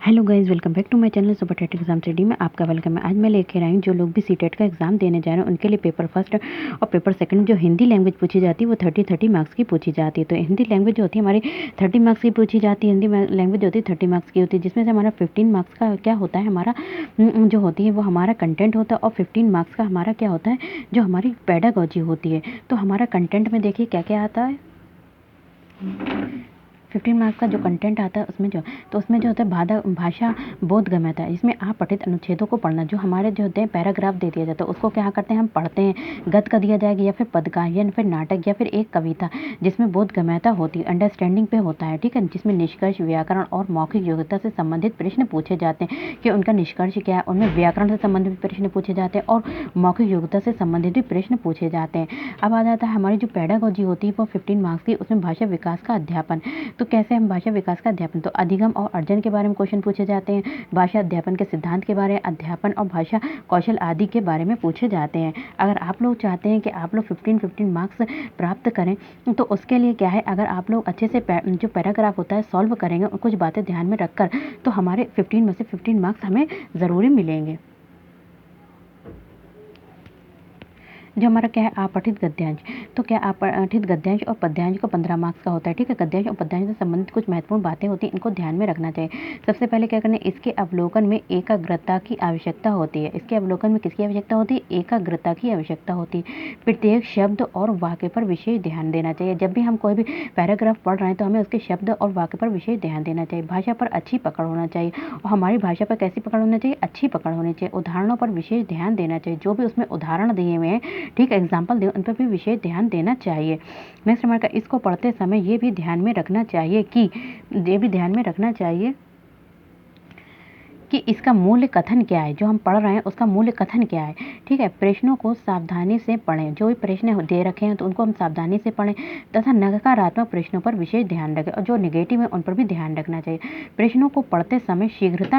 Hello guys, welcome back to my channel super TET exam study में आपका welcome है। आज मैं लेकर आई हूँ जो लोग भी सीटेट का एग्जाम देने जा रहे हैं उनके लिए पेपर फर्स्ट और पेपर सेकंड जो हिंदी लैंग्वेज पूछी जाती है वो 30 मार्क्स की पूछी जाती है। तो हिंदी लैंग्वेज जो होती है हमारी 30 मार्क्स की पूछी जाती है। हिंदी लैंग्वेज जो होती है 30 मार्क्स की होती है, जिसमें से हमारा 15 मार्क्स का क्या होता है, हमारा जो होती है वो हमारा कंटेंट होता है और 15 मार्क्स का हमारा क्या होता है, जो हमारी पेडागॉजी होती है। तो हमारा कंटेंट में देखिए क्या क्या आता है। 15 मार्क्स का जो कंटेंट आता है उसमें उसमें जो होता है भाषा बोधगम्यता, इसमें आप पठित अनुच्छेदों को पढ़ना। जो हमारे जो होते हैं पैराग्राफ दे दिया जाता है उसको क्या करते हैं, हम पढ़ते हैं। गद्य का दिया जाएगा या फिर पद का या फिर नाटक या फिर एक कविता जिसमें बोधगम्यता होती है, अंडरस्टैंडिंग पे होता है, ठीक है। जिसमें निष्कर्ष, व्याकरण और मौखिक योग्यता से संबंधित प्रश्न पूछे जाते हैं कि उनका निष्कर्ष क्या है। उनमें व्याकरण से संबंधित प्रश्न पूछे जाते हैं और मौखिक योग्यता से संबंधित भी प्रश्न पूछे जाते हैं। अब आ जाता है हमारी जो पेडागॉजी होती है वो 15 मार्क्स की, उसमें भाषा विकास का अध्यापन। तो कैसे हम भाषा विकास का अध्यापन, तो अधिगम और अर्जन के बारे में क्वेश्चन पूछे जाते हैं, भाषा अध्यापन के सिद्धांत के बारे में, अध्यापन और भाषा कौशल आदि के बारे में पूछे जाते हैं। अगर आप लोग चाहते हैं कि आप लोग 15 मार्क्स प्राप्त करें तो उसके लिए क्या है, अगर आप लोग अच्छे से जो पैराग्राफ होता है सॉल्व करेंगे और कुछ बातें ध्यान में रखकर, तो हमारे 15 में से 15 मार्क्स हमें ज़रूरी मिलेंगे। जो हमारा क्या है आपठित गद्यांश, तो क्या आपठित गद्यांश और पद्यांश को 15 मार्क्स का होता है, ठीक है। गद्यांश और पद्यांश से संबंधित कुछ महत्वपूर्ण बातें होती हैं, इनको ध्यान में रखना चाहिए। सबसे पहले क्या करना है, इसके अवलोकन में एकाग्रता की आवश्यकता होती है। इसके अवलोकन में किसकी आवश्यकता होती है, एकाग्रता की आवश्यकता होती है। प्रत्येक शब्द और वाक्य पर विशेष ध्यान देना चाहिए। जब भी हम कोई भी पैराग्राफ पढ़ रहे हैं तो हमें उसके शब्द और वाक्य पर विशेष ध्यान देना चाहिए। भाषा पर अच्छी पकड़ होना चाहिए और हमारी भाषा पर कैसी पकड़ होनी चाहिए, अच्छी पकड़ होनी चाहिए। उदाहरणों पर विशेष ध्यान देना चाहिए, जो भी उसमें उदाहरण दिए हुए हैं, ठीक है, एग्जाम्पल दे, उन पर भी विशेष ध्यान देना चाहिए। नेक्स्ट हमारे इसको पढ़ते समय ये भी ध्यान में रखना चाहिए कि इसका मूल्य कथन क्या है। जो हम पढ़ रहे हैं उसका मूल्य कथन क्या है, ठीक है। प्रश्नों को सावधानी से पढ़ें, जो भी प्रश्न दे रखे हैं तो उनको हम सावधानी से पढ़ें तथा नकारात्मक प्रश्नों पर विशेष ध्यान रखें और जो नेगेटिव है उन पर भी ध्यान रखना चाहिए। प्रश्नों को पढ़ते समय शीघ्रता